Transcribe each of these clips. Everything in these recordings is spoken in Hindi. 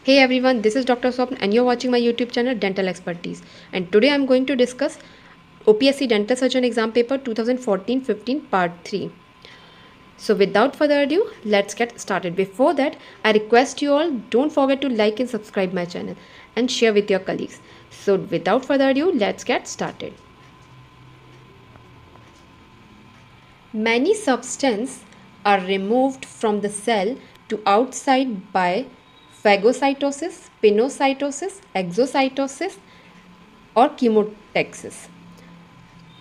Hey everyone, this is Dr. Swapn and you're watching my YouTube channel Dental Expertise. And today I'm going to discuss OPSC Dental Surgeon Exam Paper 2014-15 Part 3. So without further ado, let's get started. Before that, I request you all don't forget to like and subscribe my channel and share with your colleagues. So without further ado, let's get started. Many substances are removed from the cell to outside by phagocytosis, pinocytosis, exocytosis और कीमोटेक्सिस।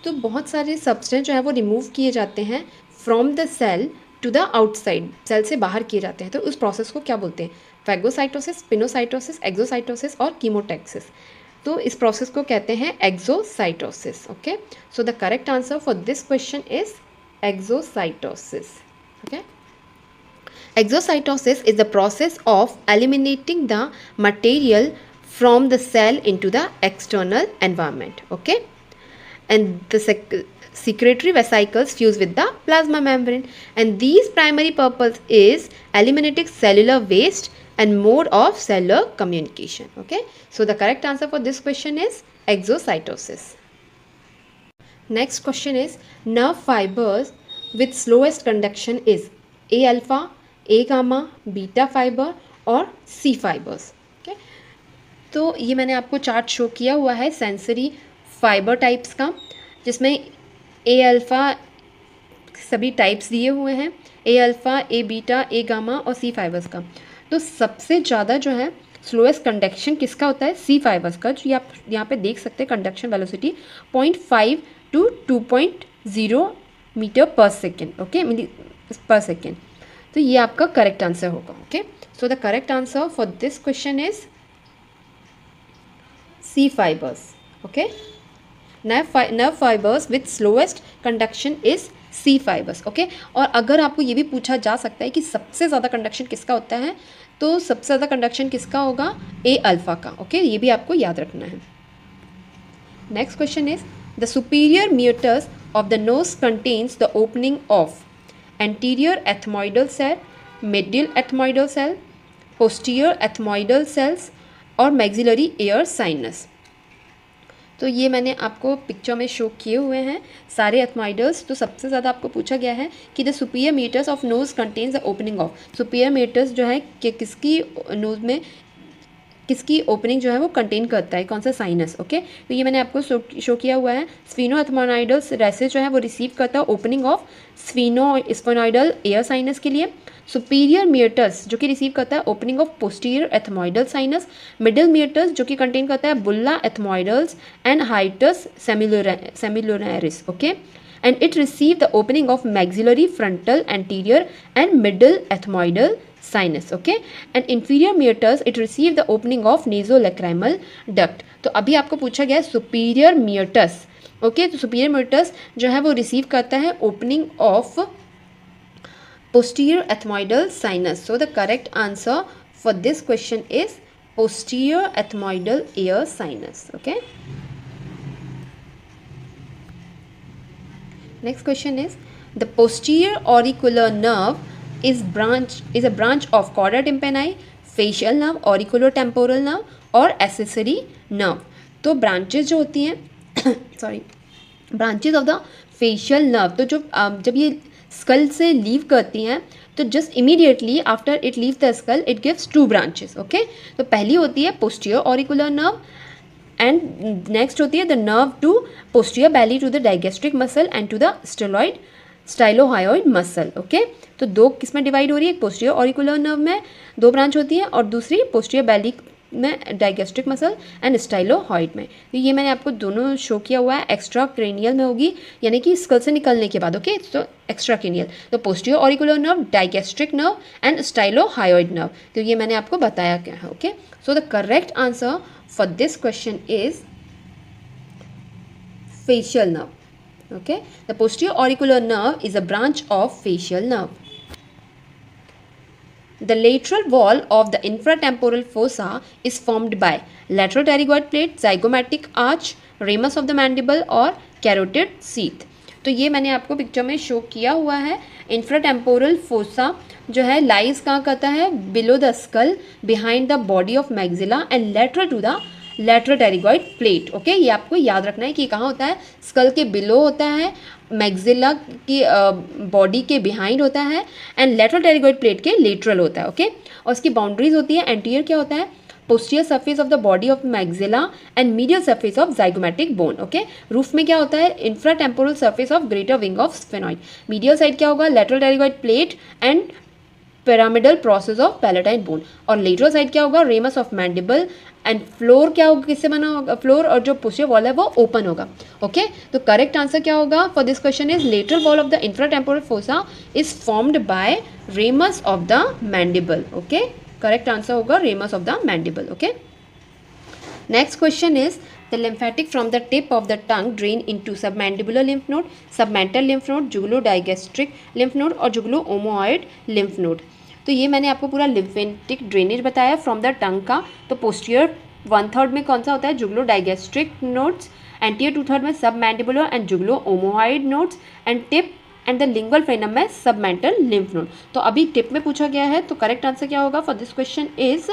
तो बहुत सारे सब्सटेंस जो है वो रिमूव किए जाते हैं from the cell to the outside, cell से बाहर किए जाते हैं। तो उस प्रोसेस को क्या बोलते हैं? फैगोसाइटोसिस, पिनोसाइटोसिस, एक्सोसाइटोसिस और कीमोटेक्सिस। तो इस प्रोसेस को कहते हैं exocytosis. Okay, so the correct answer for this question is exocytosis. Okay, exocytosis is the process of eliminating the material from the cell into the external environment. Okay, and the secretory vesicles fuse with the plasma membrane, and these primary purpose is eliminating cellular waste and mode of cellular communication. Okay, so the correct answer for this question is exocytosis. Next question is nerve fibers with slowest conduction is A alpha, A gamma, beta fibre और सी फाइबर्स। ओके, तो ये मैंने आपको चार्ट शो किया हुआ है सेंसरी फाइबर टाइप्स का, जिसमें ए अल्फ़ा सभी टाइप्स दिए हुए हैं, ए अल्फ़ा, ए बीटा, ए गामा और सी फाइबर्स का। तो सबसे ज़्यादा जो है स्लोएस्ट कंडक्शन किसका होता है? सी फाइबर्स का, जो आप यहाँ पे देख सकते हैं कंडक्शन वेलोसिटी 0.5 to 2.0 मीटर पर सेकेंड। ओके, मिली पर सेकेंड। तो ये आपका करेक्ट आंसर होगा। Okay, so the correct answer for this question is C fibres. Okay, nerve fibres with slowest conduction is C fibres. Okay, और अगर आपको ये भी पूछा जा सकता है कि सबसे ज़्यादा कंडक्शन किसका होता है, तो सबसे ज़्यादा कंडक्शन किसका होगा? ए अल्फा का। ओके, ये भी आपको याद रखना है। Next question is the superior meatus of the nose contains the opening of anterior ethmoidal cell, medial ethmoidal cell, posterior ethmoidal cells और maxillary ear sinus। तो ये मैंने आपको पिक्चर में शो किए हुए हैं सारे एथमॉइडल्स। तो सबसे ज़्यादा आपको पूछा गया है कि the superior meatus of nose contains the opening of. Superior meatus जो है कि किसकी नोज में किसकी ओपनिंग जो है वो कंटेन करता है, कौन सा साइनस। ओके, तो ये मैंने आपको शो किया हुआ है। स्फीनो एथमोनाइडल रेसेस जो है वो रिसीव करता है opening of spheno sphenoidal air sinus के लिए। सुपीरियर मियटस जो कि रिसीव करता है opening of posterior ethmoidal sinus. Middle meatus जो कि कंटेन करता है bulla ethmoidalis and hiatus semilunaris. Okay, and it received the opening of maxillary frontal anterior and middle ethmoidal sinus. Okay, and inferior meatus it received the opening of nasolacrimal duct. तो अभी आपको पूछा गया superior meatus। ओके, तो superior meatus जो है वो रिसीव करता है opening of posterior ethmoidal sinus. So the correct answer for this question is posterior ethmoidal ear sinus. Okay, next question is the posterior auricular nerve is a branch of chorda tympani, facial nerve, auriculotemporal nerve और accessory nerve। तो ब्रांचेस जो होती हैं sorry branches of the facial nerve, तो जब ये स्कल से लीव करती हैं तो just immediately after it leave the skull it gives 2 branches. Okay, तो पहली होती है posterior auricular nerve and next होती है the nerve to posterior belly to the digastric muscle and to the stylohyoid muscle. Okay, तो 2 किस में डिवाइड हो रही है? एक पोस्टीरियर ऑरिकुलर नर्व में 2 ब्रांच होती है और दूसरी पोस्टीरियर बैली में डाइगेस्ट्रिक मसल एंड स्टाइलोहाइड में। तो ये मैंने आपको दोनों शो किया हुआ है। एक्स्ट्रा क्रेनियल में होगी यानी कि स्कल से निकलने के बाद। ओके, तो एक्स्ट्रा क्रेनियल, तो posterior auricular nerve, digastric nerve and स्टाइलोहायोइड nerve. तो ये मैंने आपको बताया क्या है। Okay, so the correct answer for this question is facial nerve. Okay, the posterior auricular nerve is a branch of facial nerve. The lateral wall of the infratemporal fossa is formed by lateral pterygoid plate, zygomatic arch, ramus of the mandible और carotid sheath. तो ये मैंने आपको पिक्चर में शो किया हुआ है। इंफ्राटेम्पोरल फोसा जो है लाइज कहाँ करता है, below the skull behind the body of maxilla and lateral to the lateral pterygoid plate. Okay, ये आपको याद रखना है कि कहाँ होता है, स्कल के बिलो होता है, मैग्जिला की बॉडी के बिहाइंड होता है एंड लेटरल टेरिगॉइड प्लेट के लेटरल होता है। ओके, और उसकी बाउंड्रीज होती है, एंटीरियर क्या होता है, posterior surface of the body of maxilla and medial surface of zygomatic bone. Okay, roof में क्या होता है, infratemporal surface of greater wing of sphenoid. Medial side क्या होगा, lateral pterygoid plate and pyramidal process of palatine bone. और लेटरल साइड क्या होगा, ramus of mandible and floor क्या होगा, किससे बना होगा, फ्लोर और जो पोस्टीरियर वॉल है वो ओपन होगा। ओके, तो करेक्ट आंसर क्या होगा for this question is lateral wall of the infratemporal fossa is formed by ramus of the mandible. Okay, correct answer होगा ramus of the mandible. Okay, next question is the lymphatic from the tip of the tongue drain into submandibular lymph node, submental lymph node, jugulo-digastric lymph node और jugulo-omohyoid lymph node। तो ये मैंने आपको पूरा lymphatic drainage बताया फ्रॉम द टंग का। तो पोस्टीरियर 1/3 में कौन सा होता है, जुगलो-डाइगैस्ट्रिक नोड्स, एंटीरियर 2/3 में submandibular and jugulo omohyoid nodes and tip and the lingual frenum में सबमेंटल लिम्फ नोड। तो अभी टिप में पूछा गया है, तो करेक्ट आंसर क्या होगा for this question is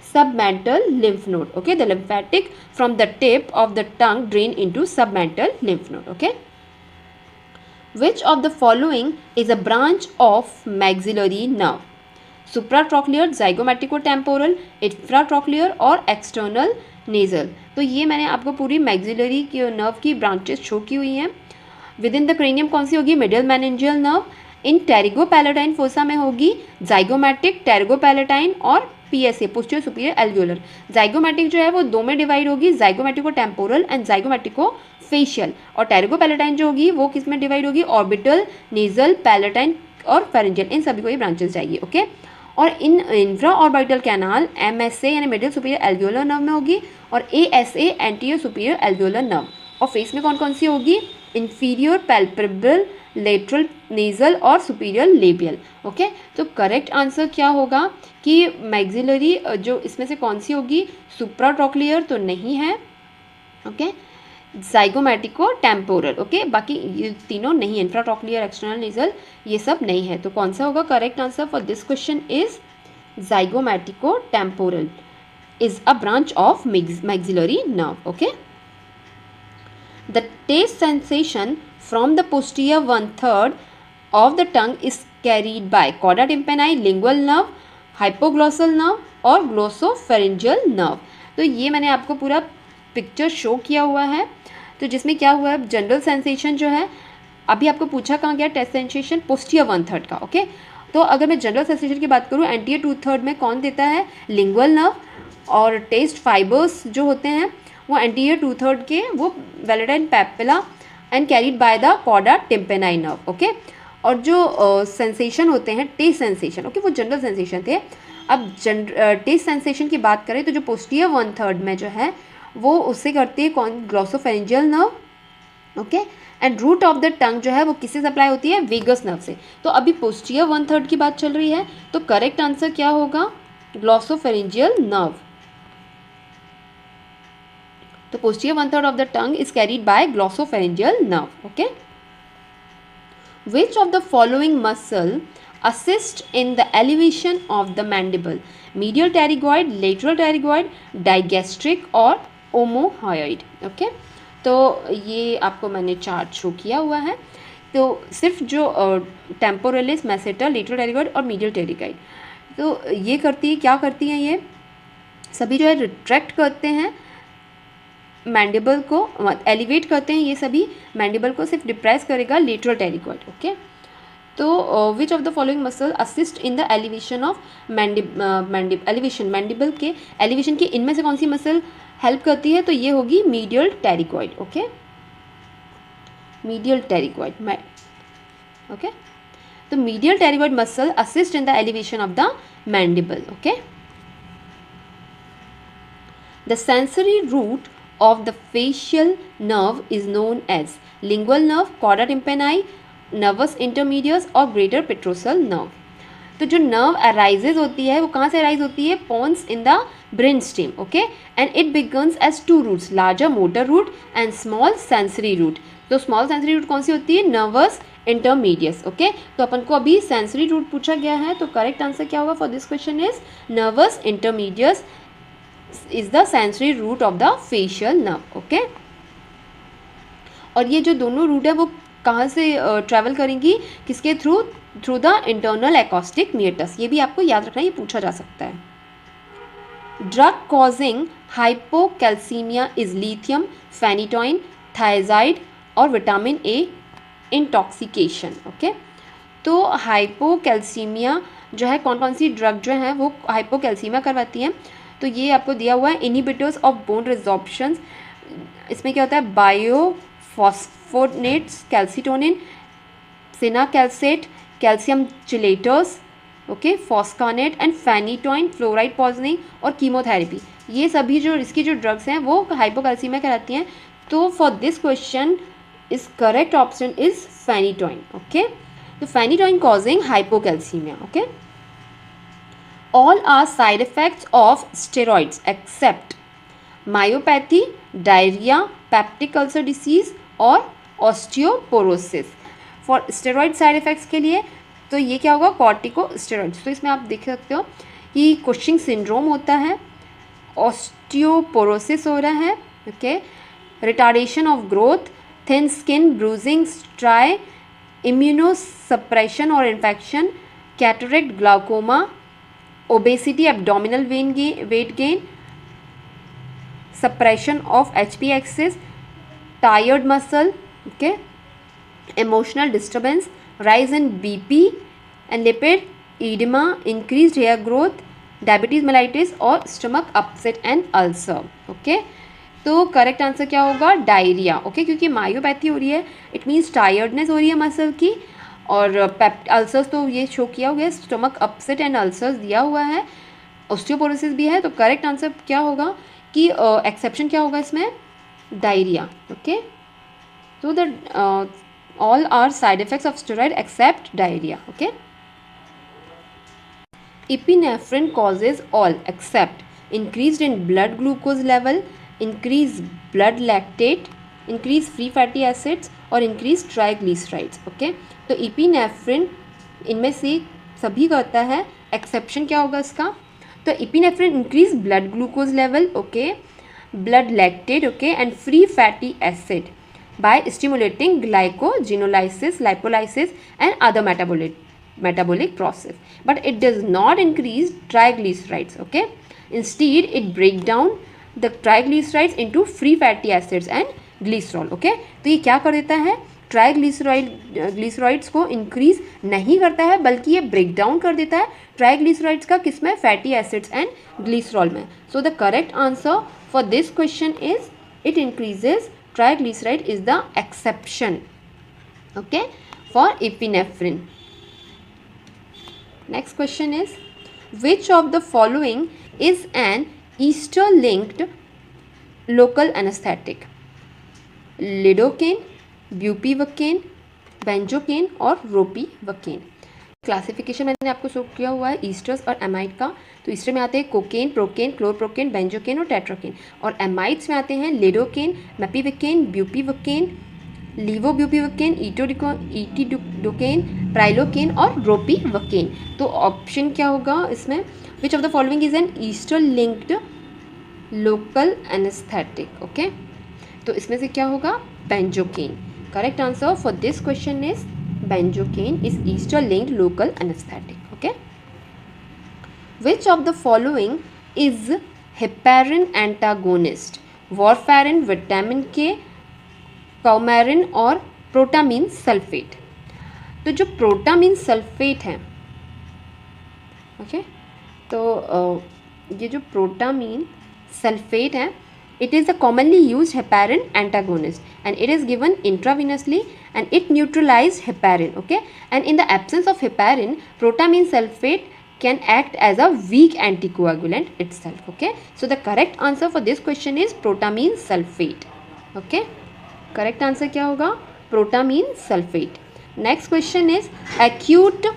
submental lymph node. Okay, the lymphatic from the tip of the tongue drain into submental lymph node. Okay, which of the following is a branch of maxillary nerve, supratrochlear, zygomaticotemporal, infratrochlear और external nasal। तो ये मैंने आपको पूरी maxillary की nerve की branches शो की हुई हैं। विद इन द क्रेनियम कौन सी होगी, मिडिल मेनिंजियल नर्व। इन टेरिगोपैलेटाइन फोसा में होगी जाइगोमैटिक, टेरिगोपैलेटाइन और PSA, posterior superior alveolar. Zygomatic जो है वो दो में डिवाइड होगी, जाइगोमैटिको टेम्पोरल एंड जाइगोमैटिको फेशियल। और टेरिगोपैलेटाइन जो होगी वो किस में डिवाइड होगी, ऑर्बिटल, नेजल, पैलेटाइन और फेरेंजियल, इन सभी को ये ब्रांचेस चाहिए। ओके, और इन इंफ्रा ऑर्बिटल कैनाल एमएसए यानी मिडिल सुपीरियर एल्वियोलर नर्व में होगी और ASA anterior superior alveolar nerve. और फेस में कौन कौन सी होगी, इंफीरियर पैल्पेब्रल, लेटरल नेजल और सुपीरियर लेबियल। ओके, तो करेक्ट आंसर क्या होगा कि मैक्सिलरी जो इसमें से कौन सी होगी, सुप्राट्रोक्लियर तो नहीं है। Okay, जाइगोमैटिको temporal. ओके, बाकी ये तीनों नहीं, इंफ्राट्रोक्लियर, एक्सटर्नल नेजल ये सब नहीं है। तो कौन सा होगा correct answer for this question is zygomatico temporal is a branch of maxillary nerve. Okay, the taste sensation from the posterior 1/3 of the tongue is carried by chorda tympani, lingual nerve, hypoglossal nerve और glossopharyngeal nerve। तो ये मैंने आपको पूरा पिक्चर शो किया हुआ है। तो जिसमें क्या हुआ है, जनरल सेंसेशन जो है, अभी आपको पूछा कहाँ गया टेस्ट सेंसेशन, पोस्टीरियर 1/3 का। ओके, तो अगर मैं जनरल सेंसेशन की बात करूँ, एंटीरियर 2/3 में कौन देता है, लिंगुअल नर्व। और टेस्ट फाइबर्स जो होते हैं वो एंटीरियर 2/3 के वो vallate papilla and carried by the chorda tympani nerve. Okay, और जो सेंसेशन होते हैं, टेस्ट सेंसेशन, ओके, वो जनरल सेंसेशन थे। अब टेस्ट सेंसेशन की बात करें तो जो पोस्टीरियर 1/3 में जो है वो उससे करती है कौन, glossopharyngeal nerve. Okay, and root of the tongue जो है वो किससे सप्लाई होती है, वेगस नर्व से। तो अभी पोस्टीरियर 1/3 की बात चल रही है, तो करेक्ट आंसर क्या होगा, ग्लॉसोफेरेंजियल नर्व। तो posterior 1/3 of the tongue is carried by glossopharyngeal nerve. Okay, which of the following muscle assist in the elevation of the mandible, medial pterygoid, lateral pterygoid, digastric और omohyoid। Okay, तो ये आपको मैंने चार्ट शो किया हुआ है। तो सिर्फ जो टेम्पोरलिस, मैसेटा, लेटरल टेरिगॉइड और मीडियल टेरिगॉइड, तो ये करती है, क्या करती हैं, ये सभी जो है रिट्रैक्ट करते हैं मैंडिबल को, एलिवेट करते हैं। ये सभी मैंडिबल को सिर्फ डिप्रेस करेगा लेटरल टेरिगॉइड। ओके, तो विच of the following muscle assist in the elevation of mandible के एलिवेशन की इनमें से कौन सी मसल हेल्प करती है, तो ये होगी medial pterygoid. Okay, medial pterygoid. Okay, तो medial pterygoid muscle assist in the elevation of the mandible. Okay, the sensory root of the facial nerve is known as lingual nerve, chorda tympani, nervus intermedius और greater petrosal nerve। तो जो नर्व अराइजेज होती है वो कहाँ से अराइज होती है, pons in the brain stem. Okay, and it begins as two roots, larger motor root and small sensory root. तो स्मॉल सेंसरी रूट कौन सी होती है? Nervous intermedius. ओके, तो अपन को अभी सेंसरी रूट पूछा गया है, तो करेक्ट आंसर क्या होगा for this question is nervus intermedius is the sensory root of the facial nerve. Okay, और ये जो दोनों रूट है वो कहाँ से ट्रैवल करेंगी? किसके through? Through the internal acoustic meatus. ये भी आपको याद रखना, ये पूछा जा सकता है। Drug causing hypocalcaemia is lithium, phenytoin, thiazide और विटामिन ए इंटॉक्सिकेशन। ओके, तो हाइपोकैल्सीमिया जो है, कौन कौन सी ड्रग जो है वो हाइपोकैल्सीमिया करवाती हैं? तो ये आपको दिया हुआ है, इनिबिटर्स ऑफ बोन रिजॉर्प्शन। इसमें क्या होता है? Bisphosphonates, calcitonin, cinacalcet, calcium chelators, okay, foscarnet and phenytoin, fluoride poisoning और कीमोथेरेपी। ये सभी जो इसकी जो ड्रग्स हैं वो हाइपोकैल्सीमिया कहलाती हैं। तो for this question is correct option is phenytoin. Okay, तो phenytoin causing hypocalcaemia. Okay, all are side effects of steroids except myopathy, diarrhoea, peptic ulcer disease और osteoporosis. For steroid side effects के लिए तो ये क्या होगा? कॉर्टिकोस्टेरॉइड्स। तो इसमें आप देख सकते हो कि कुशिंग सिंड्रोम होता है, ऑस्टियोपोरोसिस हो रहा है, okay, retardation of growth, thin skin, bruising, striae, immunosuppression और infection, cataract, glaucoma, obesity, abdominal weight gain, suppression of HP axis, tired muscle, okay, emotional disturbance, rise in BP and lipid, edema, increased hair growth, diabetes mellitus और stomach upset and ulcer। okay, तो करेक्ट आंसर क्या होगा? डायरिया। ओके, क्योंकि मायोपैथी हो रही है, इट मीन्स टायर्डनेस हो रही है मसल की, और अल्सर्स तो ये शो किया हुआ है, स्टमक अपसेट एंड अल्सर्स दिया हुआ है, ऑस्टियोपोरोसिस भी है। तो करेक्ट आंसर क्या होगा कि एक्सेप्शन क्या होगा इसमें? डायरिया। ओके, तो the all are side effects of steroid except diarrhoea. Okay, epinephrine causes all except increased in blood glucose level, increased blood lactate, increased free fatty acids और increased triglycerides। ओके, तो epinephrine इनमें से सभी का होता है, एक्सेप्शन क्या होगा इसका? तो epinephrine increase blood glucose level, okay, blood lactate, okay, and free fatty acid by stimulating glycogenolysis, lipolysis and other metabolic process, but it does not increase triglycerides। okay, instead it break down the triglycerides into free fatty acids and glycerol। okay, तो ये क्या कर देता है? ट्राइग्लिसराइड्स को इंक्रीज नहीं करता है, बल्कि ये ब्रेक डाउन कर देता है ट्राइग्लिसराइड्स का, किसमें? फैटी एसिड्स एंड ग्लिसरॉल में। So the correct answer for this question is it increases triglyceride is the exception. Okay, for epinephrine. Next question is which of the following is an ester linked local anaesthetic? Lidocaine, bupivacaine, benzocaine और रोपीवकेन। क्लासिफिकेशन मैंने आपको शो किया हुआ है ईस्टर्स और एमाइड का। तो ईस्टर में आते हैं कोकेन, प्रोकेन, क्लोरप्रोकेन, बेंजोकेन और टेट्राकेन, और एमाइड्स में आते हैं लिडोकेन, मेपिवकेन, ब्यूपीवकेन, लीवोब्यूपीवकेन, ईटिडोकेन, प्राइलोकेन और रोपीवकेन। तो ऑप्शन क्या होगा इसमें? विच of the following is an ester linked local anaesthetic? Okay, तो इसमें से क्या होगा? Benzocaine. Correct answer for this question is benzocaine is Easter linked local anesthetic। okay, which of the following is heparin antagonist? warfarin, vitamin K, coumarin और protamine sulfate। तो जो प्रोटामिन सल्फेट है, ओके, तो ये जो प्रोटामिन सल्फेट है, it is a commonly used heparin antagonist and it is given intravenously and it neutralizes heparin, okay, and in the absence of heparin protamine sulfate can act as a weak anticoagulant itself। okay, so the correct answer for this question is protamine sulfate। okay, correct answer क्या होगा? protamine sulfate। next question is acute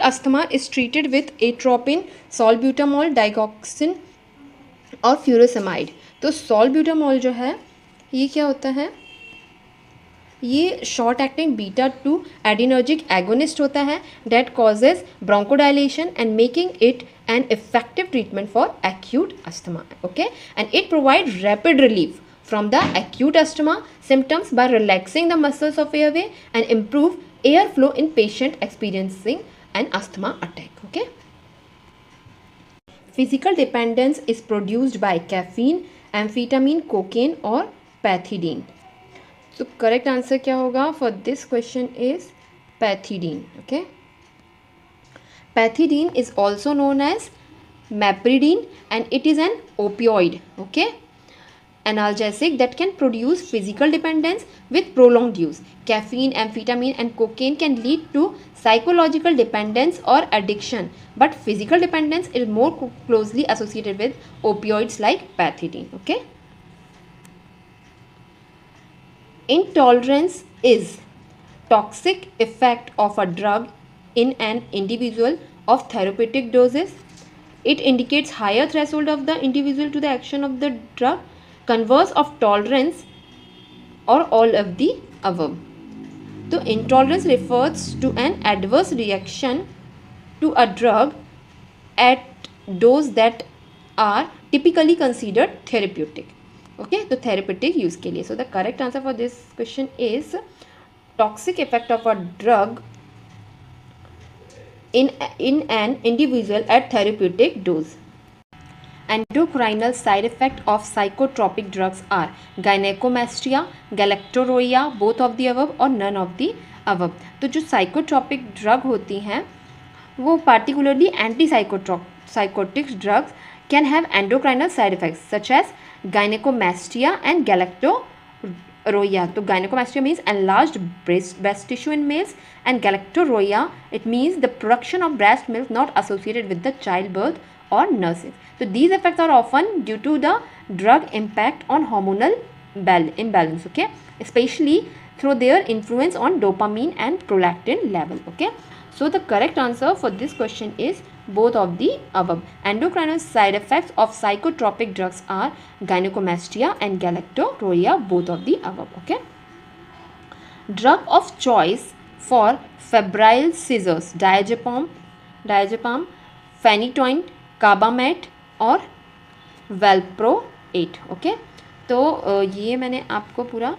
asthma is treated with atropine, salbutamol, digoxin और फ्यूरोसेमाइड। तो सॉल्ब्यूटामॉल जो है ये क्या होता है? ये short acting beta 2 adrenergic agonist होता है that causes bronchodilation and making it an effective treatment for acute asthma. Okay, and it provide rapid relief from the acute asthma symptoms by relaxing the muscles of airway and improve airflow in patient experiencing an asthma attack. Okay. Physical dependence is produced by caffeine, amphetamine, cocaine or pethidine. So correct answer क्या होगा for this question is pethidine. Okay. Pethidine is also known as mepridine and it is an opioid. Okay. Analgesic that can produce physical dependence with prolonged use. Caffeine, amphetamine and cocaine can lead to psychological dependence or addiction, but physical dependence is more closely associated with opioids like pethidine. Okay. Intolerance is toxic effect of a drug in an individual of therapeutic doses. It indicates higher threshold of the individual to the action of the drug. Converse of tolerance or all of the above. So intolerance refers to an adverse reaction to a drug at dose that are typically considered therapeutic. Okay, so therapeutic use के लिए. So the correct answer for this question is toxic effect of a drug in an individual at therapeutic dose. Endocrinal side effect of psychotropic drugs are gynecomastia, galactorrhea, both of the above or none of the above. तो जो psychotropic drug होती हैं वो particularly antipsychotic drugs can have endocrinal side effects such as gynecomastia and galactorrhea. तो gynecomastia means enlarged breast tissue in males and galactorrhea it means the production of breast milk not associated with the childbirth or nursing. So these effects are often due to the drug impact on hormonal imbalance. Okay, especially through their influence on dopamine and prolactin level. Okay, so the correct answer for this question is both of the above. Endocrinal side effects of psychotropic drugs are gynecomastia and galactorrhea, both of the above. Okay, drug of choice for febrile seizures diazepam, phenytoin, carbamate और वेल्प्रोएट. ओके, तो ये मैंने आपको पूरा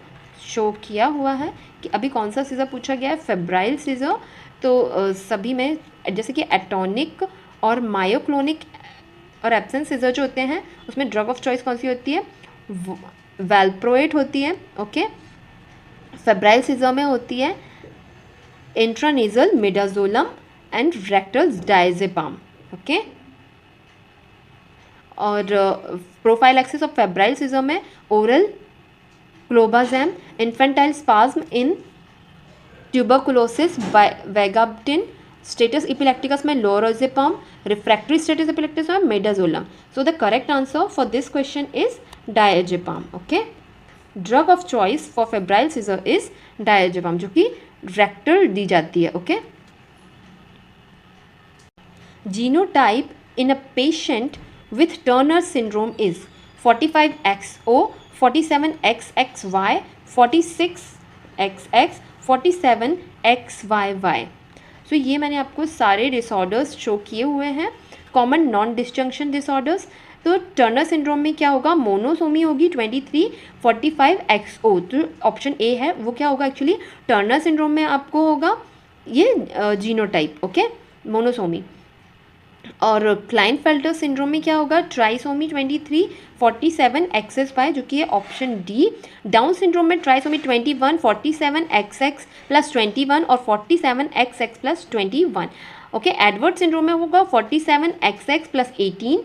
शो किया हुआ है कि अभी कौन सा सीज़र पूछा गया है. फेब्राइल सीज़र तो सभी में जैसे कि एटॉनिक और मायोक्लोनिक और एब्सेंट सीज़र जो होते हैं उसमें ड्रग ऑफ चॉइस कौन सी होती है, वेल्प्रोएट होती है. ओके, फेब्राइल सीज़र में होती है intranasal midazolam and rectal diazepam. Okay, और प्रोफाइलैक्सिस ऑफ फेब्राइल सीज़र में oral clobazam, infantile spasm in tuberculosis vigabatrin, status epilepticus में लोराजेपाम, रिफ्रैक्टरी स्टेटस इपिलेक्टिकस में midazolam. So the correct answer for this question is diazepam. Okay, drug of choice for febrile seizure is diazepam जो कि रेक्टल दी जाती है. Okay, genotype in a patient with Turner syndrome is 45XO, 47XXY, 46XX, 47XYY. सो ये मैंने आपको सारे डिसऑर्डर्स शो किए हुए हैं. कॉमन नॉन डिसजंक्शन डिसऑर्डर्स, तो टर्नर सिंड्रोम में क्या होगा, मोनोसोमी होगी 23 45XO. तो ऑप्शन ए है वो क्या होगा एक्चुअली, टर्नर सिंड्रोम में आपको होगा ये जीनोटाइप. Okay, monosomy. और क्लाइनफेल्टर सिंड्रोम में क्या होगा, ट्राइसोमी 23 47XXY जो कि है ऑप्शन डी. डाउन सिंड्रोम में ट्राइसोमी 21 47XX + 21 और 47XX + 21. ओके, एडवर्ड सिंड्रोम में होगा 47XX + 18.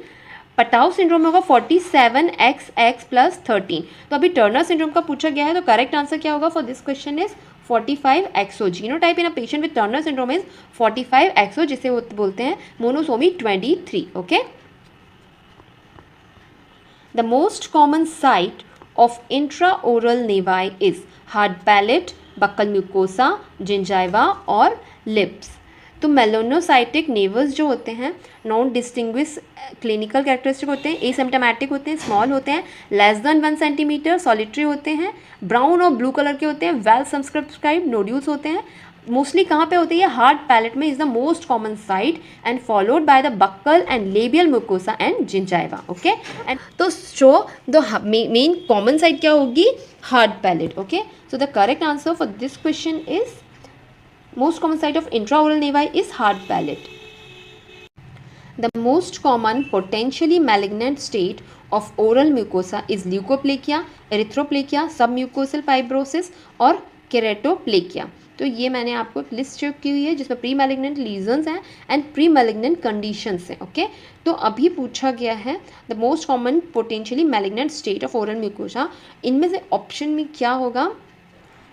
पटाउ सिंड्रोम में होगा 47XX + 13. तो अभी टर्नर सिंड्रोम का पूछा गया है तो करेक्ट आंसर क्या होगा for this question is 45XO. Genotype in a patient with Turner syndrome is 45XO जिसे बोलते हैं monosomy 23. Okay, the most common site of intraoral naevi is hard palate, buccal mucosa, gingiva और लिप्स. तो मेलानोसाइटिक नेवल्स जो होते हैं नॉन डिस्टिंग्विश क्लिनिकल कैरेक्टरिस्टिक होते हैं, एसिम्प्टोमेटिक होते हैं, स्मॉल होते हैं, लेस देन 1 सेंटीमीटर, सॉलिटरी होते हैं, ब्राउन और ब्लू कलर के होते हैं, वेल सब्सक्राइब नोड्यूल्स होते हैं। मोस्टली कहाँ पे होते हैं ये? हार्ड पैलेट में is the most common site and followed by the buccal and labial mucosa and gingiva. Okay, and तो so the main common site क्या होगी? Hard palate. Okay, so the correct answer for this question is most common site of intraoral nevi is hard palate. The most common potentially malignant state of oral mucosa is leukoplakia, erythroplakia, submucosal fibrosis और केरेटोप्लेकिया। तो ये मैंने आपको लिस्ट शेयर की हुई है जिसमें प्री मैलिग्नेंट लीजन्स हैं एंड प्री मैलिग्नेंट कंडीशंस हैं। ओके, तो अभी पूछा गया है the most common potentially malignant state of oral mucosa, इनमें से ऑप्शन में क्या होगा?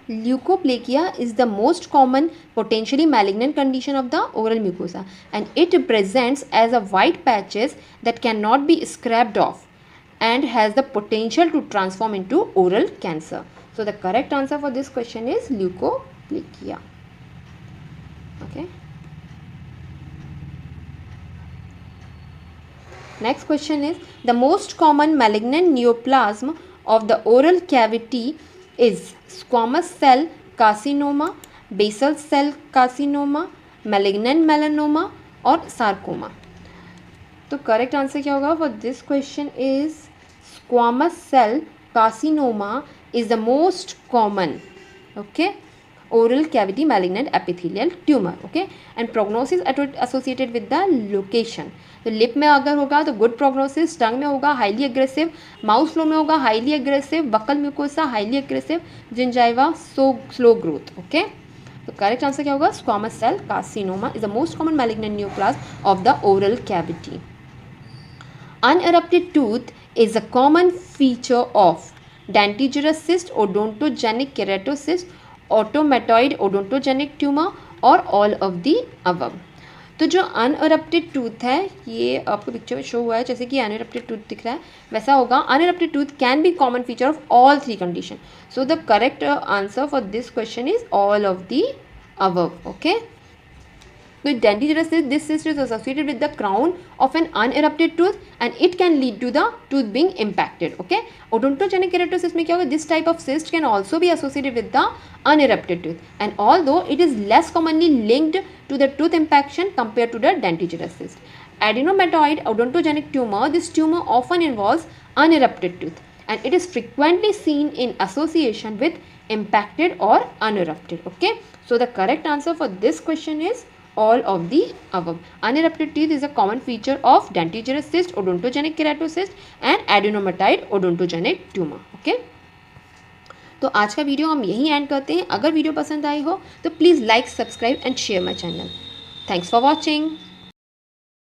Leukoplakia is the most common potentially malignant condition of the oral mucosa and it presents as a white patches that cannot be scraped off and has the potential to transform into oral cancer. So the correct answer for this question is leukoplakia. Okay. Next question is the most common malignant neoplasm of the oral cavity is squamous cell carcinoma, basal cell carcinoma, malignant melanoma और sarcoma। तो करेक्ट आंसर क्या होगा for this question is squamous cell carcinoma is the most common okay oral cavity malignant epithelial tumor. Okay, and prognosis associated with the location. तो लिप में अगर होगा तो गुड प्रोग्नोसिस, टंग में होगा हाईली एग्रेसिव, माउथ फ्लो में होगा highly aggressive, buccal mucosa highly aggressive, gingiva slow growth. Okay, तो करेक्ट आंसर क्या होगा? Squamous cell carcinoma is the most common malignant neoplasm of the oral cavity. Unerupted tooth is a common feature of dentigerous cyst, odontogenic keratocyst, adenomatoid odontogenic tumour और ऑल ऑफ दी अबव। तो जो अनअरप्टेड टूथ है ये आपको पिक्चर में शो हुआ है जैसे कि अनअरप्टेड टूथ दिख रहा है वैसा होगा। Unerupted tooth can be common feature of all three condition. So the correct answer for this question is all of the above. Okay, with dentigerous cyst, this cyst is associated with the crown of an unerupted tooth and it can lead to the tooth being impacted. Okay, odontogenic keratocyst में क्या होगा? This type of cyst can also be associated with the unerupted tooth and although it is less commonly linked to the tooth impaction compared to the dentigerous cyst. Adenomatoid odontogenic tumor, this tumor often involves unerupted tooth and it is frequently seen in association with impacted or unerupted. Okay, so the correct answer for this question is all of the above. Unerupted teeth is a common feature of dentigerous cyst, odontogenic keratocyst and adenomatoid odontogenic tumor. Okay, तो आज का वीडियो हम यहीं एंड करते हैं। अगर वीडियो पसंद आई हो तो please like, subscribe and share my channel. Thanks for watching.